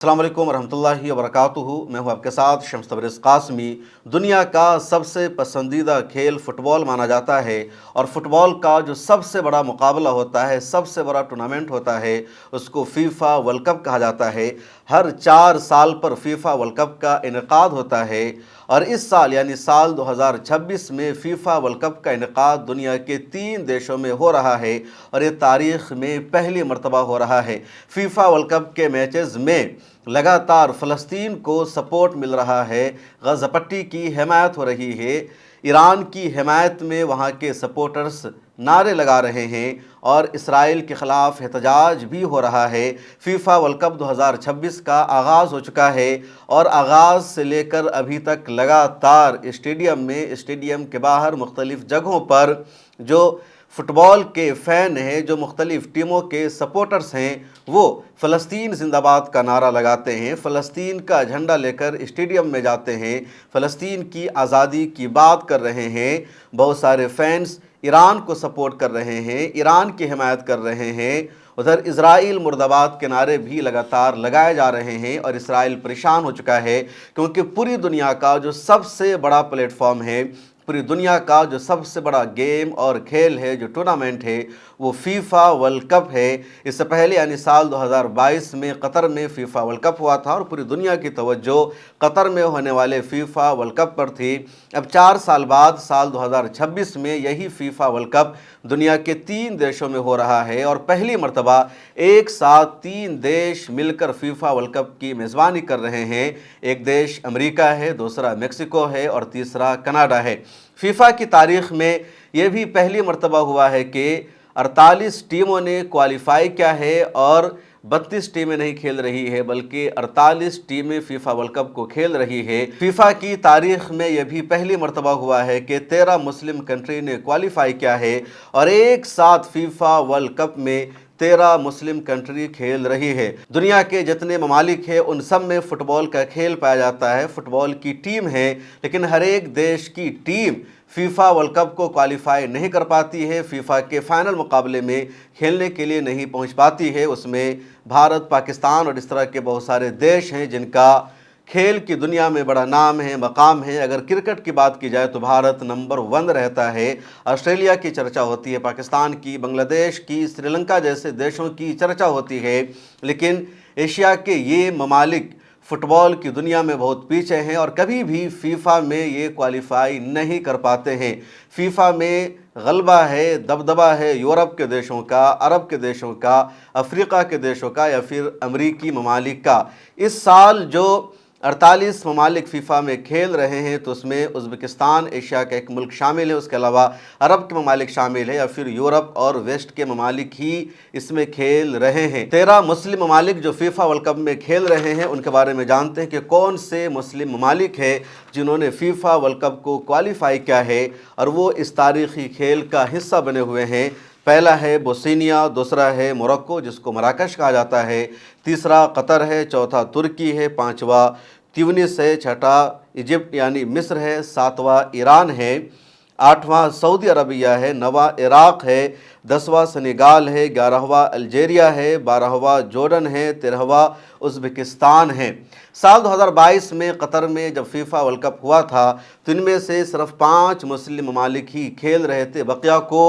अस्सलाम वालेकुम वरहमतुल्लाहि वबरकातुहू। मैं हूं आपके साथ शम्स तबरेज़ कासमी। दुनिया का सबसे पसंदीदा खेल फ़ुटबॉल माना जाता है और फ़ुटबॉल का जो सबसे बड़ा मुकाबला होता है, सबसे बड़ा टूर्नामेंट होता है, उसको फ़ीफ़ा वर्ल्ड कप कहा जाता है। हर 4 साल पर फ़ीफ़ा वर्ल्ड कप का इनेकाद होता है और इस साल यानी साल 2026 में फ़ीफ़ा वर्ल्ड कप का इनेकाद दुनिया के 3 देशों में हो रहा है और ये तारीख़ में पहली मरतबा हो रहा है। फ़ीफ़ा वर्ल्ड कप के मैचेज़ में लगातार फ़लस्तीन को सपोर्ट मिल रहा है, गज़ा पट्टी की हिमायत हो रही है, ईरान की हिमायत में वहाँ के सपोर्टर्स नारे लगा रहे हैं और इसराइल के ख़िलाफ़ एहतजाज भी हो रहा है। फ़ीफ़ा वर्ल्ड कप 2026 का आगाज़ हो चुका है और आगाज़ से लेकर अभी तक लगातार स्टेडियम के बाहर मुख्तलिफ़ जगहों पर जो फ़ुटबॉल के फ़ैन हैं, जो मुख्तलिफ़ टीमों के सपोर्टर्स हैं, वो फ़लस्तीन ज़िंदाबाद का नारा लगाते हैं, फ़लस्तीन का झंडा लेकर स्टेडियम में जाते हैं, फ़लस्तीन की आज़ादी की बात कर रहे हैं। बहुत सारे फ़ैन्स ईरान को सपोर्ट कर रहे हैं, ईरान की हिमायत कर रहे हैं। उधर इज़राइल मुर्दाबाद के नारे भी लगातार लगाए जा रहे हैं और इसराइल परेशान हो चुका है क्योंकि पूरी दुनिया का जो सबसे बड़ा प्लेटफॉर्म है, पूरी दुनिया का जो सबसे बड़ा गेम और खेल है, जो टूर्नामेंट है, वो फ़ीफ़ा वर्ल्ड कप है। इससे पहले यानी साल 2022 में कतर में फ़ीफ़ा वर्ल्ड कप हुआ था और पूरी दुनिया की तवज्जो कतर में होने वाले फ़ीफ़ा वर्ल्ड कप पर थी। अब 4 साल बाद साल 2026 में यही फ़ीफ़ा वर्ल्ड कप दुनिया के 3 देशों में हो रहा है और पहली मरतबा एक साथ 3 देश मिलकर फ़ीफ़ा वर्ल्ड कप की मेज़बानी कर रहे हैं। एक देश अमेरिका है, दूसरा मेक्सिको है और तीसरा कनाडा है। फ़ीफ़ा की तारीख़ में ये भी पहली मरतबा हुआ है कि 48 टीमों ने क्वालिफ़ाई किया है और 32 टीमें नहीं खेल रही है बल्कि 48 टीमें फ़ीफ़ा वर्ल्ड कप को खेल रही है। फ़ीफ़ा की तारीख़ में यह भी पहली मरतबा हुआ है कि 13 मुस्लिम कंट्री ने क्वालिफ़ाई किया है और एक साथ फ़ीफ़ा वर्ल्ड कप में 13 मुस्लिम कंट्री खेल रही है। दुनिया के जितने ममालिक हैं उन सब में फ़ुटबॉल का खेल पाया जाता है, फ़ुटबॉल की टीम है, लेकिन हर एक देश की टीम फ़ीफ़ा वर्ल्ड कप को क्वालिफ़ाई नहीं कर पाती है, फ़ीफ़ा के फ़ाइनल मुकाबले में खेलने के लिए नहीं पहुंच पाती है। उसमें भारत, पाकिस्तान और इस तरह के बहुत सारे देश हैं जिनका खेल की दुनिया में बड़ा नाम है, मकाम है। अगर क्रिकेट की बात की जाए तो भारत नंबर 1 रहता है। ऑस्ट्रेलिया की चर्चा होती है, पाकिस्तान की, बांग्लादेश की, श्रीलंका जैसे देशों की चर्चा होती है, लेकिन एशिया के ये ममालिक फ़ुटबॉल की दुनिया में बहुत पीछे हैं और कभी भी फ़ीफ़ा में ये क्वालिफ़ाई नहीं कर पाते हैं। फ़ीफ़ा में गलबा है, दबदबा है यूरोप के देशों का, अरब के देशों का, अफ्रीका के देशों का या फिर अमरीकी ममालिक का। इस साल जो 48 ममालिक फ़ीफ़ा में खेल रहे हैं तो उसमें उज़्बेकिस्तान एशिया का एक मुल्क शामिल है, उसके अलावा अरब के ममालिक शामिल है या फिर यूरोप और वेस्ट के ममालिक ही इसमें खेल रहे हैं। 13 मुस्लिम ममालिक जो फ़ीफ़ा वर्ल्ड कप में खेल रहे हैं उनके बारे में जानते हैं कि कौन से मुस्लिम ममालिक हैं जिन्होंने फ़ीफ़ा वर्ल्ड कप को क्वालिफ़ाई किया है और वो इस तारीख़ी खेल का हिस्सा बने हुए हैं। पहला है बोस्निया, दूसरा है मोरक्को जिसको मराकश कहा जाता है, तीसरा कतर है, चौथा तुर्की है, पाँचवा ट्यूनिस है, छठा इजिप्ट यानी मिस्र है, सातवां ईरान है, आठवां सऊदी अरबिया है, नवा इराक़ है, 10वां सेनेगाल है, 11वां अल्जीरिया है, 12वां जॉर्डन है, 13वां उज़्बेकिस्तान है। साल 2022 में कतर में जब फ़ीफ़ा वर्ल्ड कप हुआ था तो इनमें से सिर्फ 5 मुस्लिम ममालिक ही खेल रहे थे। बकिया को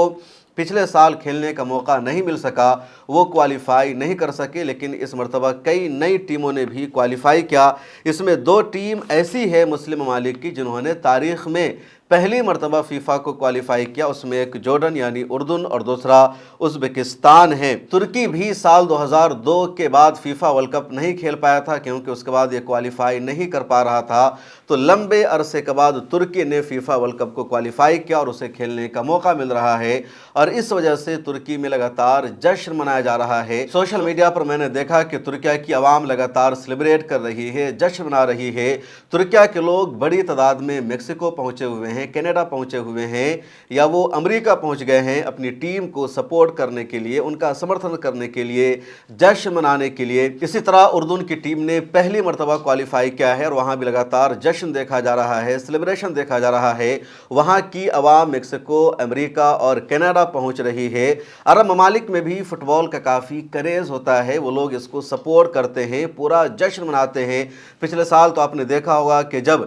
पिछले साल खेलने का मौका नहीं मिल सका, वो क्वालिफ़ाई नहीं कर सके, लेकिन इस मरतबा कई नई टीमों ने भी क्वालिफ़ाई किया। इसमें 2 टीम ऐसी है मुस्लिम ममालिक की जिन्होंने तारीख़ में पहली मरतबा फ़ीफ़ा को क्वालिफ़ाई किया, उसमें एक जॉर्डन यानी उर्दन और दूसरा उज़्बेकिस्तान है। तुर्की भी साल 2002 के बाद फ़ीफ़ा वर्ल्ड कप नहीं खेल पाया था क्योंकि उसके बाद ये क्वालिफ़ाई नहीं कर पा रहा था, तो लंबे अरसे के बाद तुर्की ने फ़ीफ़ा वर्ल्ड कप को क्वालिफ़ाई किया और उसे खेलने का मौका मिल रहा है और इस वजह से तुर्की में लगातार जश्न मनाया जा रहा है। सोशल मीडिया पर मैंने देखा कि तुर्किया की आवाम लगातार सेलिब्रेट कर रही है, जश्न मना रही है। तुर्किया के लोग बड़ी तादाद में मेक्सिको पहुंचे हुए हैं, कनाडा पहुंचे हुए हैं या वो अमेरिका पहुंच गए हैं अपनी टीम को सपोर्ट करने के लिए, उनका समर्थन करने के लिए, जश्न मनाने के लिए। इसी तरह उर्दन की टीम ने पहली मरतबा क्वालिफ़ाई किया है और वहाँ भी लगातार जश्न देखा जा रहा है, सेलिब्रेशन देखा जा रहा है। वहाँ की आवाम मेक्सिको, अमेरिका और कनाडा पहुँच रही है। अरब ममालिक में भी फ़ुटबॉल کا کافی کریز ہوتا ہے، وہ لوگ اس کو سپورٹ کرتے ہیں، پورا جشن مناتے ہیں۔ پچھلے سال تو آپ نے دیکھا ہوگا کہ جب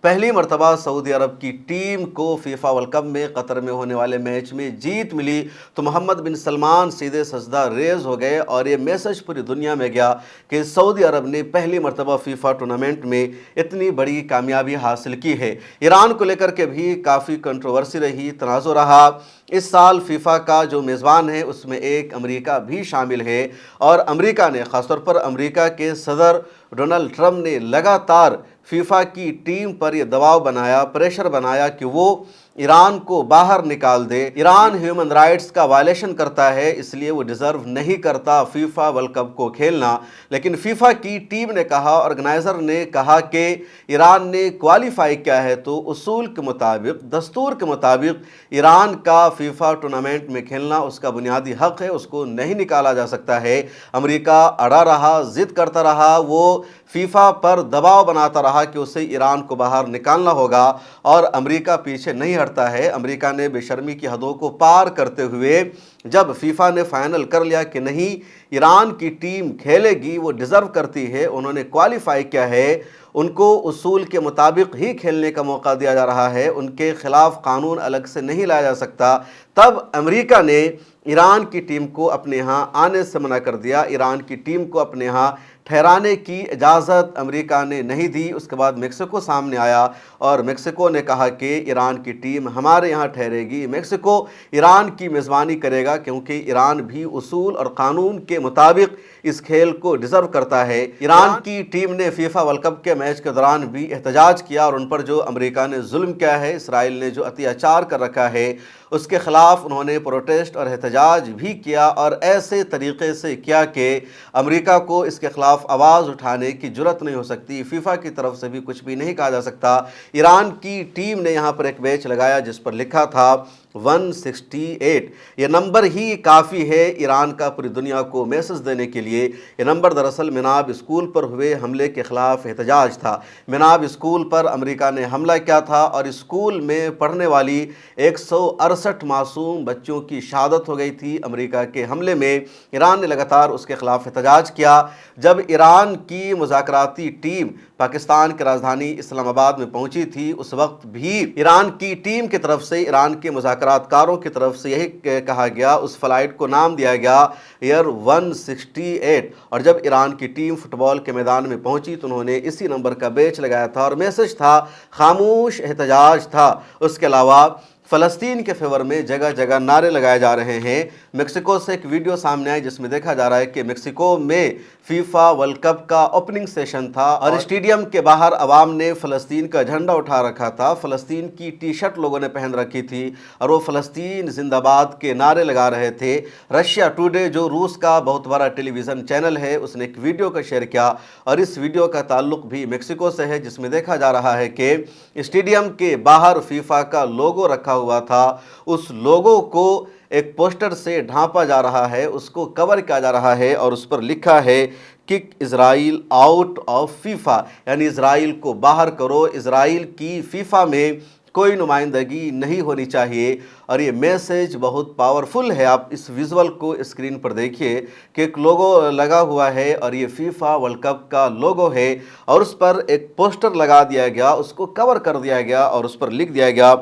پہلی مرتبہ سعودی عرب کی ٹیم کو فیفا ورلڈ کپ میں قطر میں ہونے والے میچ میں جیت ملی تو محمد بن سلمان سیدھے سجدہ ریز ہو گئے، اور یہ میسج پوری دنیا میں گیا کہ سعودی عرب نے پہلی مرتبہ فیفا ٹورنامنٹ میں اتنی بڑی کامیابی حاصل کی ہے۔ ایران کو لے کر کے بھی کافی کنٹروورسی رہی، تنازع رہا۔ اس سال فیفا کا جو میزبان ہے اس میں ایک امریکہ بھی شامل ہے، اور امریکہ نے، خاص طور پر امریکہ کے صدر ڈونلڈ ٹرمپ نے لگاتار فیفا کی ٹیم پر یہ دباؤ بنایا، پریشر بنایا کہ وہ ایران کو باہر نکال دے۔ ایران ہیومن رائٹس کا وائلیشن کرتا ہے، اس لیے وہ ڈیزرو نہیں کرتا فیفا ورلڈ کپ کو کھیلنا۔ لیکن فیفا کی ٹیم نے کہا، آرگنائزر نے کہا کہ ایران نے کوالیفائی کیا ہے تو اصول کے مطابق، دستور کے مطابق ایران کا فیفا ٹورنامنٹ میں کھیلنا اس کا بنیادی حق ہے، اس کو نہیں نکالا جا سکتا ہے۔ امریکہ اڑا رہا، ضد کرتا رہا، وہ فیفا پر دباؤ بناتا رہا کہ اسے ایران کو باہر نکالنا ہوگا، اور امریکہ پیچھے نہیں ہٹتا ہے۔ امریکہ نے بے شرمی کی حدوں کو پار کرتے ہوئے جب فیفا نے فائنل کر لیا کہ نہیں، ایران کی ٹیم کھیلے گی، وہ ڈیزرو کرتی ہے، انہوں نے کوالیفائی کیا ہے، ان کو اصول کے مطابق ہی کھیلنے کا موقع دیا جا رہا ہے، ان کے خلاف قانون الگ سے نہیں لایا جا سکتا، تب امریکہ نے ایران کی ٹیم کو اپنے ہاں آنے سے منع کر دیا۔ ایران کی ٹیم کو اپنے ہاں ٹھہرانے کی اجازت امریکہ نے نہیں دی۔ اس کے بعد میکسیکو سامنے آیا، اور میکسیکو نے کہا کہ ایران کی ٹیم ہمارے یہاں ٹھہرے گی، میکسیکو ایران کی میزبانی کرے گا، کیونکہ ایران بھی اصول اور قانون کے مطابق اس کھیل کو ڈیزرو کرتا ہے۔ ایران کی ٹیم نے فیفا ورلڈ کپ کے میچ کے دوران بھی احتجاج کیا، اور ان پر جو امریکہ نے ظلم کیا ہے، اسرائیل نے جو اتیاچار کر رکھا ہے، اس کے خلاف انہوں نے پروٹیسٹ اور احتجاج بھی کیا، اور ایسے طریقے سے کیا کہ امریکہ کو اس کے خلاف آواز اٹھانے کی جرت نہیں ہو سکتی، فیفا کی طرف سے بھی کچھ بھی نہیں کہا جا سکتا۔ ایران کی ٹیم نے یہاں پر ایک بیچ لگایا جس پر لکھا تھا 168۔ یہ نمبر ہی کافی ہے ایران کا پوری دنیا کو میسج دینے کے لیے۔ یہ نمبر دراصل مناب اسکول پر ہوئے حملے کے خلاف احتجاج تھا۔ مناب اسکول پر امریکہ نے حملہ کیا تھا، اور اسکول میں پڑھنے والی 168 معصوم بچوں کی شہادت ہو گئی تھی۔ امریکہ کے حملے میں ایران نے لگاتار اس کے خلاف احتجاج کیا۔ جب ایران کی مذاکراتی ٹیم پاکستان کی راجدھانی اسلام آباد میں پہنچی تھی، اس وقت بھی ایران کی ٹیم کی طرف سے، ایران کے مذاکرات کاروں کی طرف سے یہی کہا گیا، اس فلائٹ کو نام دیا گیا ایئر 168۔ اور جب ایران کی ٹیم فٹ بال کے میدان میں پہنچی تو انہوں نے اسی نمبر کا بیچ لگایا تھا، اور میسج تھا خاموش احتجاج تھا۔ اس کے علاوہ فلسطین کے فیور میں جگہ جگہ نعرے لگائے جا رہے ہیں۔ میکسیکو سے ایک ویڈیو سامنے آئی جس میں دیکھا جا رہا ہے کہ میکسیکو میں فیفا ورلڈ کپ کا اوپننگ سیشن تھا، اور اسٹیڈیم کے باہر عوام نے فلسطین کا جھنڈا اٹھا رکھا تھا، فلسطین کی ٹی شرٹ لوگوں نے پہن رکھی تھی، اور وہ فلسطین زندہ باد کے نعرے لگا رہے تھے۔ رشیا ٹوڈے جو روس کا بہت بڑا ٹیلی ویژن چینل ہے، اس نے ایک ویڈیو کا شیئر کیا، اور اس ویڈیو کا تعلق بھی میکسیکو سے ہے، جس میں دیکھا جا رہا ہے کہ اسٹیڈیم کے باہر فیفا کا لوگو رکھا ہوا تھا، اس لوگو کو ایک پوسٹر سے ڈھانپا جا رہا ہے، اس کو کور کیا جا رہا ہے، اور اس پر لکھا ہے کک اسرائیل آؤٹ آف فیفا، یعنی اسرائیل کو باہر کرو، اسرائیل کی فیفا میں کوئی نمائندگی نہیں ہونی چاہیے۔ اور یہ میسیج بہت پاورفل ہے، آپ اس ویژول کو اسکرین پر دیکھیے کہ ایک لوگو لگا ہوا ہے، اور یہ فیفا ورلڈ کپ کا لوگو ہے، اور اس پر ایک پوسٹر لگا دیا گیا، اس کو کور کر دیا گیا، اور اس پر لکھ دیا گیا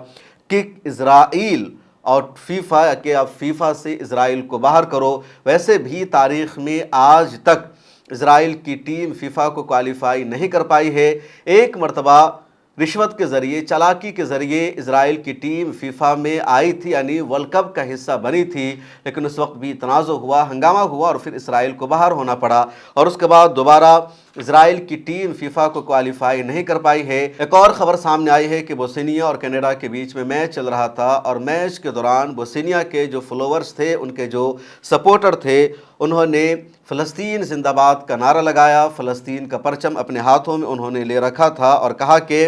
کک اسرائیل اور فیفا، کہ آپ فیفا سے اسرائیل کو باہر کرو۔ ویسے بھی تاریخ میں آج تک اسرائیل کی ٹیم فیفا کو کوالیفائی نہیں کر پائی ہے۔ ایک مرتبہ رشوت کے ذریعے، چالاکی کے ذریعے اسرائیل کی ٹیم فیفا میں آئی تھی، یعنی ورلڈ کپ کا حصہ بنی تھی، لیکن اس وقت بھی تنازع ہوا، ہنگامہ ہوا، اور پھر اسرائیل کو باہر ہونا پڑا، اور اس کے بعد دوبارہ اسرائیل کی ٹیم فیفا کو کوالیفائی نہیں کر پائی ہے۔ ایک اور خبر سامنے آئی ہے کہ بوسنیا اور کینیڈا کے بیچ میں میچ چل رہا تھا، اور میچ کے دوران بوسنیا کے جو فالوورز تھے، ان کے جو سپورٹر تھے، انہوں نے فلسطین زندہ باد کا نعرہ لگایا، فلسطین کا پرچم اپنے ہاتھوں میں انہوں نے لے رکھا تھا، اور کہا کہ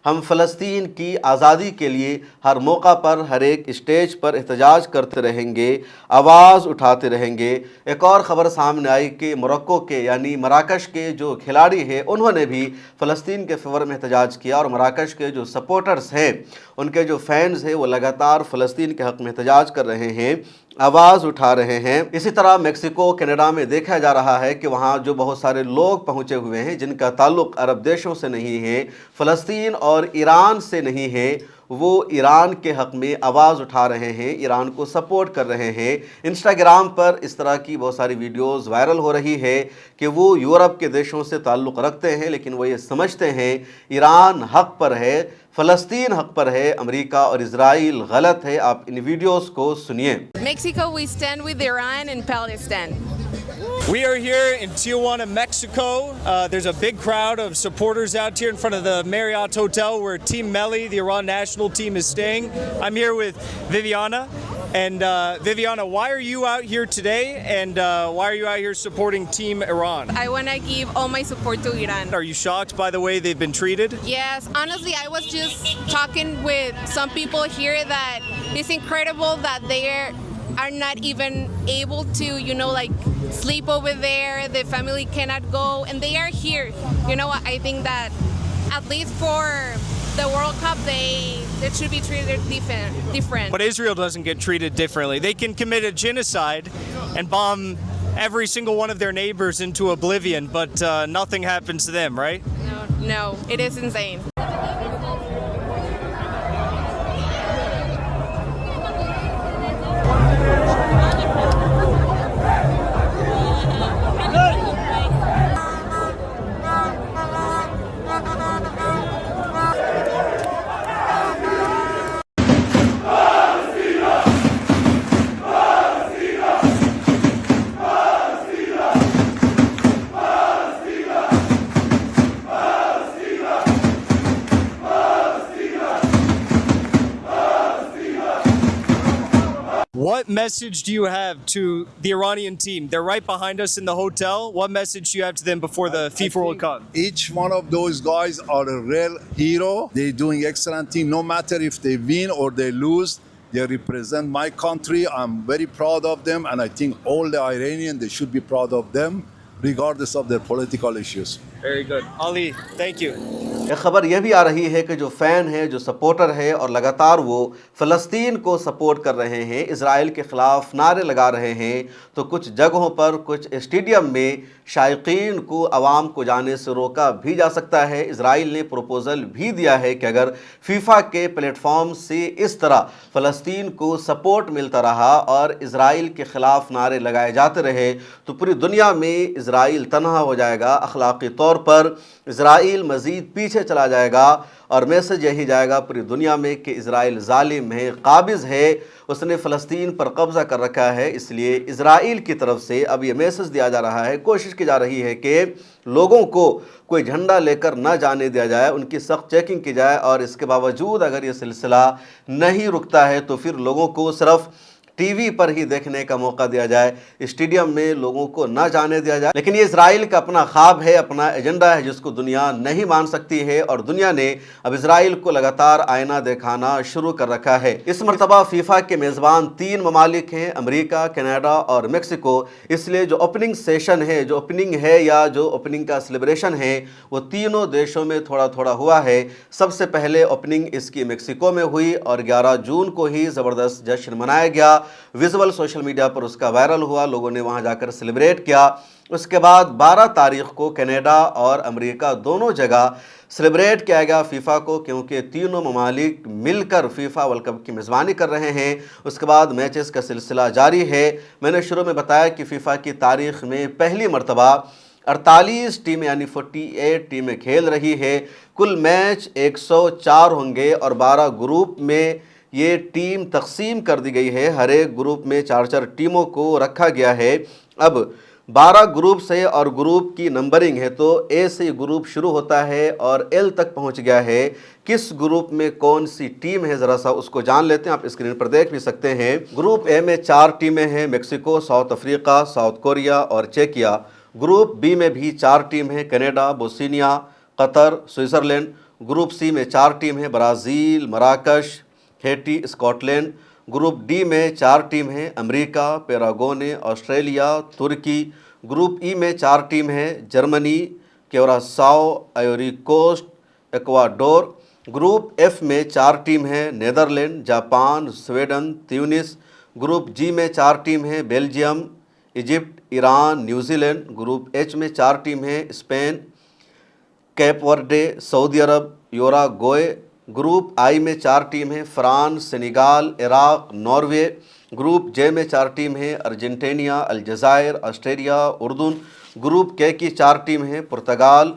ہم فلسطین کی آزادی کے لیے ہر موقع پر، ہر ایک اسٹیج پر احتجاج کرتے رہیں گے، آواز اٹھاتے رہیں گے۔ ایک اور خبر سامنے آئی کہ موروکو کے، یعنی مراکش کے جو کھلاڑی ہیں، انہوں نے بھی فلسطین کے فیور میں احتجاج کیا، اور مراکش کے جو سپورٹرز ہیں، ان کے جو فینز ہیں، وہ لگاتار فلسطین کے حق میں احتجاج کر رہے ہیں۔ आवाज़ उठा रहे हैं। इसी तरह मेक्सिको कनाडा में देखा जा रहा है कि वहाँ जो बहुत सारे लोग पहुँचे हुए हैं जिनका ताल्लुक़ अरब देशों से नहीं है, फ़लस्तीन और ईरान से नहीं है, वो ईरान के हक़ में आवाज़ उठा रहे हैं, ईरान को सपोर्ट कर रहे हैं। इंस्टाग्राम पर इस तरह की बहुत सारी वीडियोज़ वायरल हो रही है कि वो यूरोप के देशों से ताल्लुक़ रखते हैं, लेकिन वो ये समझते हैं ईरान हक़ पर है, फ़लस्तीन हक़ पर है, अमेरिका और इजराइल गलत है। आप इन वीडियोज़ को सुनिए। Mexico, we stand with Iran and Palestine. We are here in Tijuana, Mexico. There's a big crowd of supporters out here in front of the Marriott Hotel where Team Melli, the Iran national team, is staying. I'm here with Viviana. And Viviana, why are you out here today? And why are you out here supporting Team Iran? I want to give all my support to Iran. Are you shocked by the way they've been treated? Yes, honestly, I was just talking with some people here that it's incredible that they are not even able to, like sleep over there. The family cannot go, and they are here. I think that at least for the World Cup, they should be treated different. But Israel doesn't get treated differently. They can commit a genocide and bomb every single one of their neighbors into oblivion, but nothing happens to them, right? No, it is insane. What message do you have to the Iranian team? They're right behind us in the hotel. What message do you have to them before the FIFA World Cup? Each one of those guys are a real hero. They're doing excellent thing. No matter if they win or they lose, they represent my country. I'm very proud of them, and I think all the Iranians, they should be proud of them, regardless of their political issues. Very good. Ali, thank you. एक ख़बर यह भी आ रही है कि जो fan है, जो सपोर्टर है और लगातार वो फ़लस्तीन को सपोर्ट कर रहे हैं, इज़राइल के ख़िलाफ़ नारे लगा रहे हैं, तो कुछ जगहों पर, कुछ स्टेडियम में शायकीन को, आवाम को जाने से रोका भी जा सकता है। इज़राइल ने प्रपोज़ल भी दिया है कि अगर फ़ीफ़ा के प्लेटफॉर्म से इस तरह फ़लस्तीन को सपोर्ट मिलता रहा और इज़राइल के ख़िलाफ़ नारे लगाए जाते रहे तो पूरी दुनिया में इज़राइल तन्हा हो जाएगा, अखलाक़ी तौर पर इज़राइल मज़ीद पीछे चला जाएगा और मैसेज यही जाएगा पूरी दुनिया में कि इज़राइल ज़ालिम है, काबिज़ है, उसने फ़लस्तीन पर कब्ज़ा कर रखा है। इसलिए इज़राइल की तरफ से अब ये मैसेज दिया जा रहा है, कोशिश की जा रही है कि लोगों को कोई झंडा लेकर ना जाने दिया जाए, उनकी सख्त चेकिंग की जाए और इसके बावजूद अगर ये सिलसिला नहीं रुकता है तो फिर लोगों को सिर्फ़ टीवी पर ही देखने का मौका दिया जाए, स्टेडियम में लोगों को ना जाने दिया जाए। लेकिन ये इज़राइल का अपना ख्वाब है, अपना एजेंडा है जिसको दुनिया नहीं मान सकती है और दुनिया ने अब इज़राइल को लगातार आईना दिखाना शुरू कर रखा है। इस मरतबा फीफा के मेज़बान 3 ममालिक हैं, अमेरिका, कनाडा और मेक्सिको। इसलिए जो ओपनिंग सेशन है, जो ओपनिंग है या जो ओपनिंग का सेलिब्रेशन है वो तीनों देशों में थोड़ा थोड़ा हुआ है। सबसे पहले ओपनिंग इसकी मेक्सिको में हुई और 11 जून को ही ज़बरदस्त जश्न मनाया गया। विजुअल सोशल मीडिया पर उसका वायरल हुआ, लोगों ने वहां जाकर सेलिब्रेट किया। उसके बाद 12 तारीख को कनाडा और अमेरिका दोनों जगह सेलिब्रेट किया गया फीफा को, क्योंकि तीनों ममालिक मिलकर फीफा वर्ल्ड कप की मेज़बानी कर रहे हैं। उसके बाद मैचेस का सिलसिला जारी है। मैंने शुरू में बताया कि फीफा की तारीख में पहली मरतबा 48 टीमें यानी 48 टीमें खेल रही है। कुल मैच 104 होंगे और 12 ग्रुप में ये टीम तकसीम कर दी गई है। हर एक ग्रुप में 4-4 टीमों को रखा गया है। अब 12 ग्रुप से और ग्रुप की नंबरिंग है तो ए से ग्रुप शुरू होता है और एल तक पहुंच गया है। किस ग्रुप में कौन सी टीम है ज़रा सा उसको जान लेते हैं। आप स्क्रीन पर देख भी सकते हैं। ग्रुप ए में 4 टीमें हैं, Mexico, South Africa, South Korea और चेकिया। ग्रुप बी में भी 4 टीम हैं, Canada, Bosnia, Qatar, Switzerland. Group C में 4 टीम हैं, ब्राज़ील, मराकश, हैटी, स्कॉटलैंड। ग्रुप डी में 4 टीम हैं, अमेरिका, पैरागोने, ऑस्ट्रेलिया, तुर्की। ग्रुप ई में 4 टीम हैं, Germany, Curacao, Ivory Coast, Ecuador. Group F में 4 टीम हैं, नीदरलैंड, जापान, स्वीडन, ट्यूनिस। ग्रुप जी में 4 टीम हैं, Belgium, Egypt, Iran, New Zealand. Group H में 4 टीम हैं, स्पेन, कैप वर्डे, सऊदी अरब, यूराग्वे। ग्रुप आई में 4 टीम हैं, France, Senegal, Iraq, Norway. Group J में 4 टीम हैं, अर्जेंटीना, अल्जायर, ऑस्ट्रेलिया, उर्दून। ग्रुप के की 4 टीम हैं, पुर्तगाल,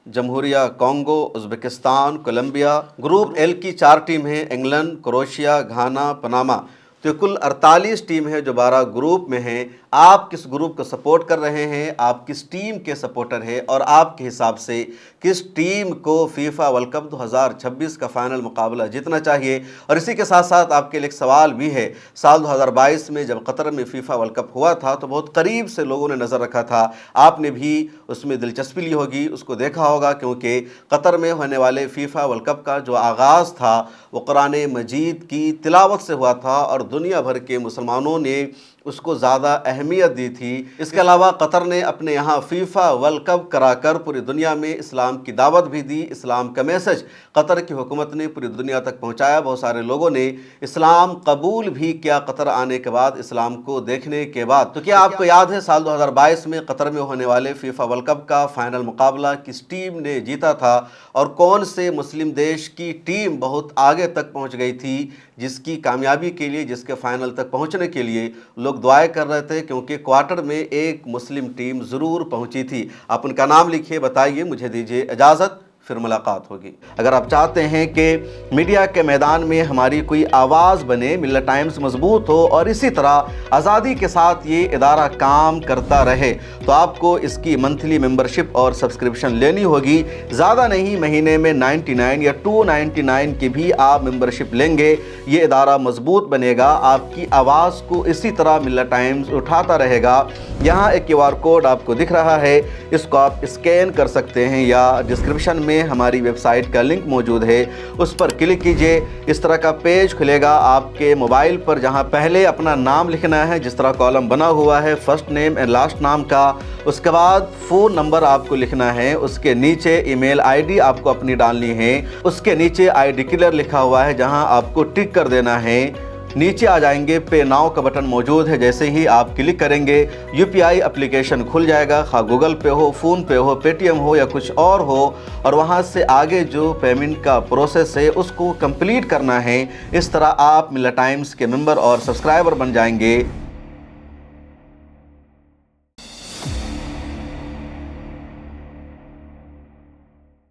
जमहूरिया Congo, Uzbekistan, Colombia. Group L की 4 टीम हैं, इंग्लैंड, क्रोएशिया, घाना, पनामा। तो कुल 48 टीम है जो 12 ग्रुप में हैं। आप किस ग्रुप को सपोर्ट कर रहे हैं, आप किस टीम के सपोर्टर हैं और आपके हिसाब से किस टीम को फीफा वर्ल्ड कप 2026 का फाइनल मुकाबला जीतना चाहिए। और इसी के साथ साथ आपके लिए एक सवाल भी है, साल 2022 में जब कतर में फीफा वर्ल्ड कप हुआ था तो बहुत करीब से लोगों ने नज़र रखा था, आपने भी उसमें दिलचस्पी ली होगी, उसको देखा होगा, क्योंकि कतर में होने वाले फीफा वर्ल्ड कप का जो आगाज़ था वो कुरान मजीद की तिलावत से हुआ था और दुनिया भर के मुसलमानों ने उसको ज़्यादा अहमियत दी थी। इसके अलावा कतर ने अपने यहाँ फीफा वर्ल्ड कप कराकर पूरी दुनिया में इस्लाम की दावत भी दी। इस्लाम का मैसेज कतर की हुकूमत ने पूरी दुनिया तक पहुँचाया। बहुत सारे लोगों ने इस्लाम कबूल भी किया कतर आने के बाद, इस्लाम को देखने के बाद। तो क्या आपको याद है साल 2022 में कतर में होने वाले फीफा वर्ल्ड कप का फाइनल मुकाबला किस टीम ने जीता था और कौन से मुस्लिम देश की टीम बहुत आगे तक पहुँच गई थी, जिसकी कामयाबी के लिए, जिसके फाइनल तक पहुँचने के लिए लोग दुआएं कर रहे थे, क्योंकि क्वार्टर में एक मुस्लिम टीम ज़रूर पहुंची थी। आप उनका नाम लिखिए, बताइए, मुझे दीजिए इजाज़त, फिर मुलाकात होगी। अगर आप चाहते हैं कि मीडिया के मैदान में हमारी कोई आवाज़ बने, मिल्लत टाइम्स मजबूत हो और इसी तरह आज़ादी के साथ ये इदारा काम करता रहे, तो आपको इसकी मंथली मेंबरशिप और सब्सक्रिप्शन लेनी होगी। ज़्यादा नहीं, महीने में 99 या 299 की भी आप मेंबरशिप लेंगे, ये इदारा मजबूत बनेगा, आपकी आवाज़ को इसी तरह मिल्लत टाइम्स उठाता रहेगा। यहाँ एक QR कोड आपको दिख रहा है, इसको आप स्कैन कर सकते हैं या डिस्क्रिप्शन में हमारी वेबसाइट का लिंक मौजूद है, उस पर क्लिक कीजिए। इस तरह का पेज खुलेगा आपके मोबाइल पर, जहां पहले अपना नाम लिखना है, जिस तरह कॉलम बना हुआ है फर्स्ट नेम एंड लास्ट नाम का। उसके बाद फ़ोन नंबर आपको लिखना है, उसके नीचे ईमेल ID आपको अपनी डालनी है, उसके नीचे आई डिक्लेयर लिखा हुआ है जहां आपको टिक कर देना है। नीचे आ जाएंगे, पे नाउ का बटन मौजूद है, जैसे ही आप क्लिक करेंगे UPI एप्लीकेशन खुल जाएगा, खा गूगल पे हो, फ़ोन पे हो, पेटीएम हो या कुछ और हो, और वहां से आगे जो पेमेंट का प्रोसेस है उसको कंप्लीट करना है। इस तरह आप मिल्लत टाइम्स के मेंबर और सब्सक्राइबर बन जाएंगे।